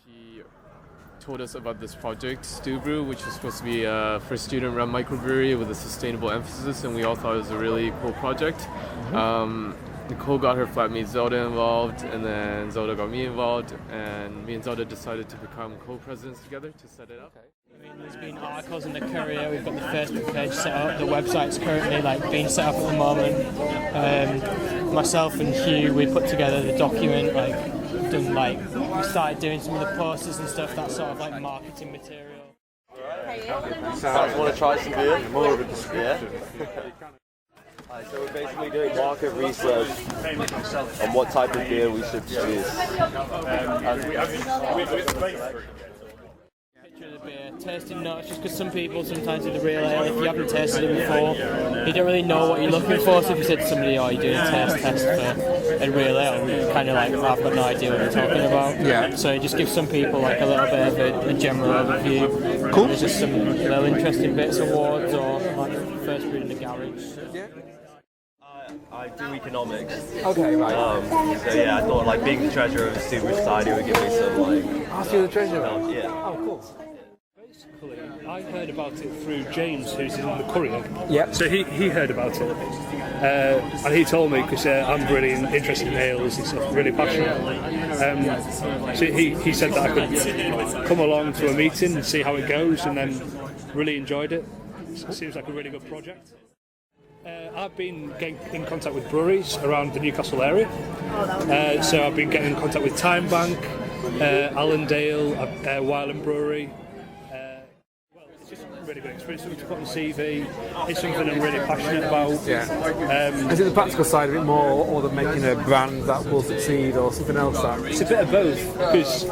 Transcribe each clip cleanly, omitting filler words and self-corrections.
he told us about this project, Stu Brew, which was supposed to be for a student-run microbrewery with a sustainable emphasis, and we all thought it was a really cool project. Nicole got her flatmate Zelda involved, and then Zelda got me involved, and me and Zelda decided to become co-presidents together to set it up. I mean, there's been articles in the Courier. We've got the Facebook page set up. The website's currently being set up at the moment. Myself and Hugh, we put together the document. We started doing some of the posters and stuff. That's sort of marketing material. So, want to try some beer? More of a yeah. So we're basically doing market research on what type of beer we should produce. Picture of the beer, tasting notes, just because some people sometimes do the real ale, if you haven't tasted it before, you don't really know what you're looking for. So if you said to somebody, oh, you're doing a taste test for a real ale, you kind of I've got no idea what you're talking about. Yeah. So it just gives some people a little bit of a general overview. Cool. There's just some little interesting bits, awards, or first brewed in the garage. Yeah. I do economics. Okay, right. So yeah, I thought being the treasurer of the Stu Brew Society would give me some Ask you the treasurer? yeah. Oh, cool. Basically, I heard about it through James, who's in the Courier. Yep. So he heard about it, and he told me, because I'm really interested in ales and stuff, really passionate. So he said that I could come along to a meeting and see how it goes, and then really enjoyed it. It seems like a really good project. I've been getting in contact with breweries around the Newcastle area. So I've been getting in contact with Time Bank, Allendale, Wyland Brewery. It's just a really good experience, something to put on the CV. It's something I'm really passionate about. Yeah. Is it the practical side of it more, or the making a brand that will succeed, or something else? It's a bit of both, because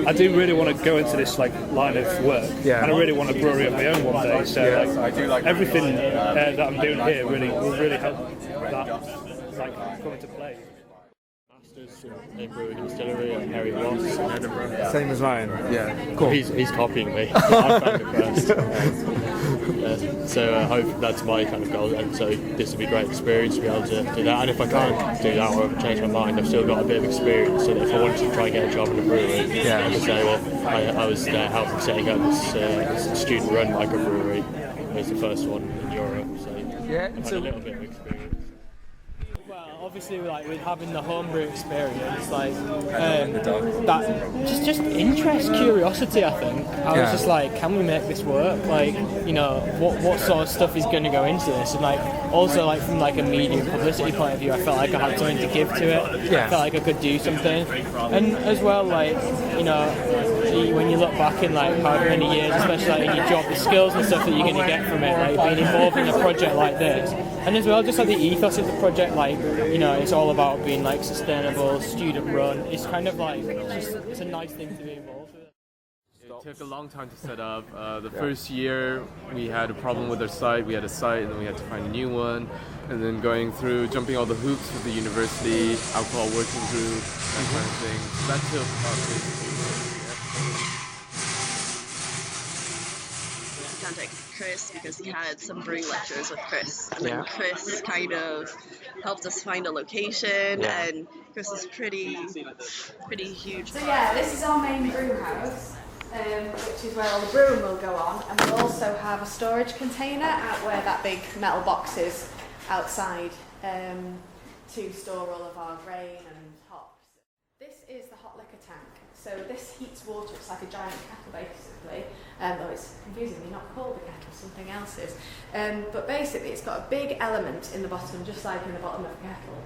I do really want to go into this line of work, Yeah. and I really want a brewery of my own one day. So everything that I'm doing here will really help that come into play. Masters in brewing and distillery at Harry Ross in Edinburgh. Same as mine. Yeah. Cool. He's copying me. I found it first. So I hope that's my kind of goal, and so this will be a great experience to be able to do that. And if I can't do that or change my mind, I've still got a bit of experience. So that if I wanted to try and get a job in a brewery, I could say, well, I was there helping setting up this student-run microbrewery. It was the first one in Europe, so Yeah. I've had a little bit of experience. Obviously, with having the homebrew experience, that just interest, curiosity. I think I was just can we make this work? What sort of stuff is going to go into this? And also from a media publicity point of view, I felt like I had something to give to it. Yeah. I felt like I could do something, and as well, when you look back in however many years, especially in your job, the skills and stuff that you're going to get from it, being involved in a project like this, and as well just the ethos of the project, it's all about being sustainable, student run. It's kind of it's a nice thing to be involved with. It took a long time to set up. The first year we had a problem with our site. We had a site and then we had to find a new one. And then jumping all the hoops with the university, alcohol working group, that kind of thing. So that took contact Chris because he had some brewing lectures with Chris, and then Chris kind of helped us find a location, and Chris is pretty huge. So yeah, this is our main brew house, which is where all the brewing will go on, and we'll also have a storage container out where that big metal box is outside to store all of our grain and hops. This is the hot liquor tank. So this heats water. It's like a giant kettle basically, though it's confusingly not called a kettle, something else is. But basically it's got a big element in the bottom, just like in the bottom of a kettle.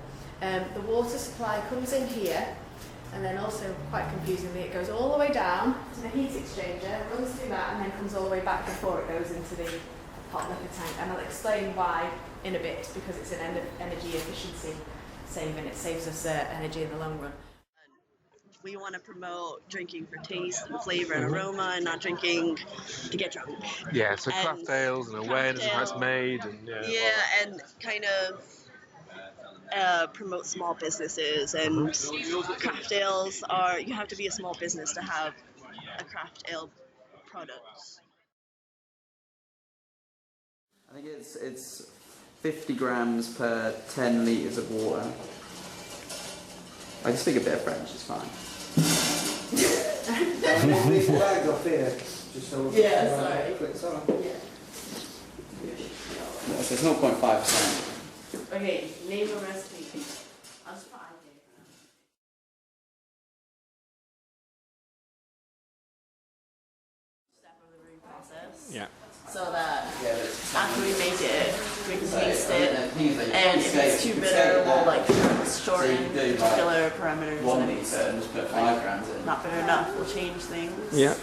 The water supply comes in here, and then also, quite confusingly, it goes all the way down to the heat exchanger, runs through that, and then comes all the way back before it goes into the hot liquor tank. And I'll explain why in a bit, because it's an energy efficiency saving. It saves us energy in the long run. We want to promote drinking for taste and flavor and aroma, and not drinking to get drunk. Yeah, so craft ales and awareness of how it's made. And kind of promote small businesses, and craft ales you have to be a small business to have a craft ale product. I think it's 50 grams per 10 litres of water. I can speak a bit of French, it's fine. these bags off here, just so we sorry. clicks on. So it's 0.5%. Okay, name a recipe. I'll just put IPA for now. Step of the brewing process. Yeah. So that after we make it, we can taste it, and if it's too bitter, we'll like shorten particular parameters. And if it's not bitter enough, we'll change things. Yeah.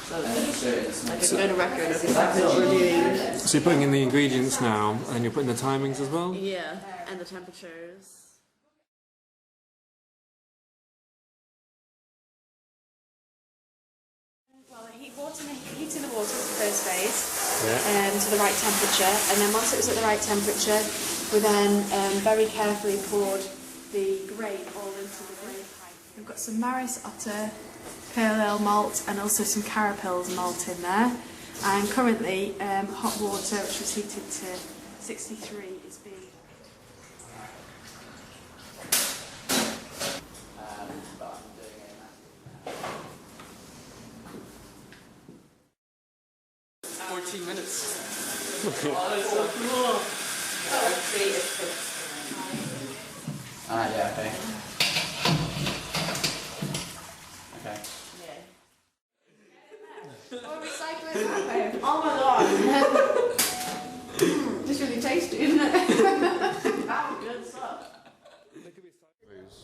So it's like a good record of exactly what we're doing. So you're putting in the ingredients now, and you're putting the timings as well? Yeah, and the temperatures. Well, heating the water was the first phase to the right temperature, and then once it was at the right temperature, we then very carefully poured the grape all into the grape pipe. We've got some Maris Otter pale ale malt and also some Carapils malt in there, and currently hot water, which was heated to 63, is being. Yeah, okay. Okay. Oh, recycling. Oh my god! It's really tasty, isn't it? That's good stuff.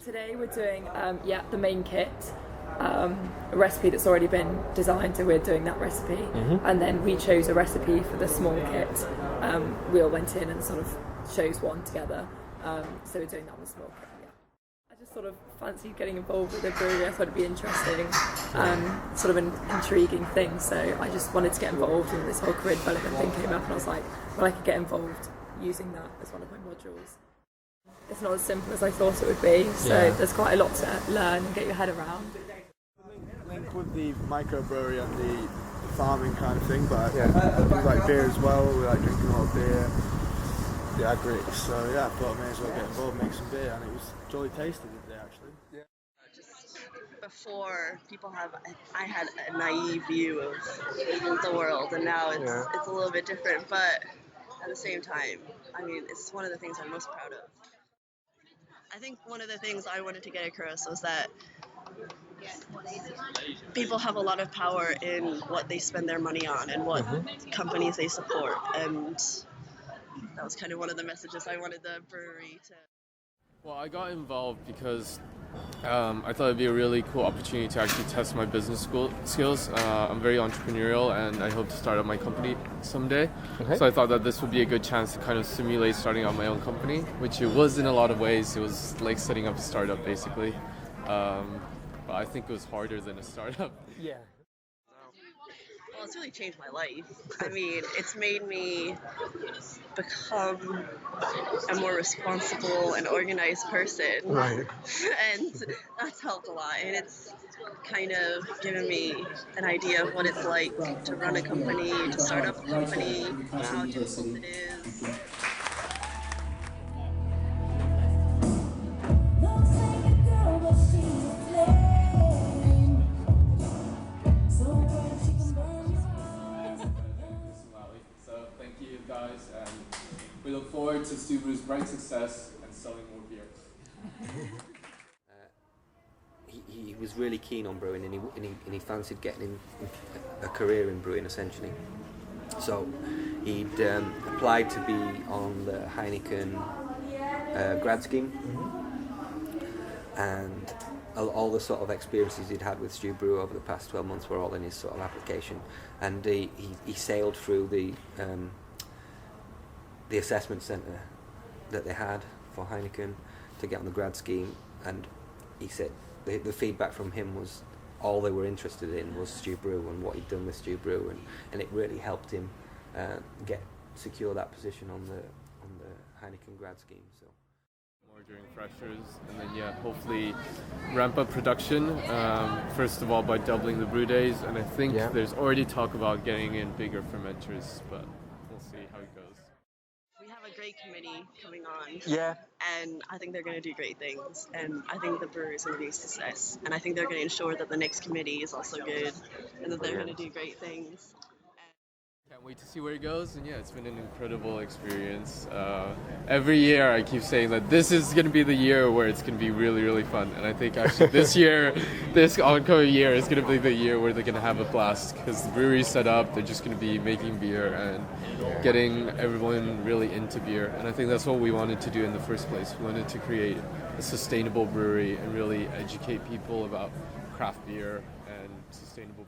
Today we're doing the main kit, a recipe that's already been designed, so we're doing that recipe, and then we chose a recipe for the small kit. We all went in and sort of chose one together, so we're doing that on the small kit. I just sort of fancied getting involved with the brewery. I thought it'd be interesting, sort of an intriguing thing, so I just wanted to get involved, and this whole career development thing came up, and I was like, well, I could get involved using that as one of my modules. It's not as simple as I thought it would be, so there's quite a lot to learn and get your head around. Link with the microbrewery and the farming kind of thing, but we like beer as well. We like drinking a lot of beer. The agrics, so I thought I may as well get involved, make some beer, and it was jolly tasty today actually. Yeah. Just before, I had a naive view of the world, and now it's a little bit different, but at the same time, I mean, it's one of the things I'm most proud of. I think one of the things I wanted to get across was that people have a lot of power in what they spend their money on and what companies they support, and that was kind of one of the messages I wanted the brewery to. Well, I got involved because I thought it'd be a really cool opportunity to actually test my business skills. I'm very entrepreneurial, and I hope to start up my company someday. Okay. So I thought that this would be a good chance to kind of simulate starting out my own company, which it was in a lot of ways. It was like setting up a startup, basically. But I think it was harder than a startup. Yeah. Well, it's really changed my life. I mean, it's made me become a more responsible and organized person. Right. And that's helped a lot. And it's kind of given me an idea of what it's like to run a company, to start up a company, how difficult it is. Guys, and we look forward to Stu Brew's bright success and selling more beer. He was really keen on brewing, and he fancied getting in a career in brewing essentially. So he'd applied to be on the Heineken grad scheme, and all the sort of experiences he'd had with Stu Brew over the past 12 months were all in his sort of application, and he sailed through the assessment centre that they had for Heineken to get on the grad scheme, and he said the feedback from him was all they were interested in was Stu Brew and what he'd done with Stu Brew, and it really helped him secure that position on the Heineken grad scheme. So more during freshers, and then hopefully ramp up production, first of all by doubling the brew days, and I think there's already talk about getting in bigger fermenters, but we'll see how it goes. We have a great brewery committee coming on. Yeah. And I think they're going to do great things. And I think the brewery is going to be a success. And I think they're going to ensure that the next committee is also good and that they're going to do great things. Can't wait to see where it goes, and yeah, it's been an incredible experience. Every year I keep saying that this is going to be the year where it's going to be really, really fun, and I think actually this year, this oncoming year is going to be the year where they're going to have a blast, because the brewery's set up, they're just going to be making beer and getting everyone really into beer, and I think that's what we wanted to do in the first place. We wanted to create a sustainable brewery and really educate people about craft beer and sustainable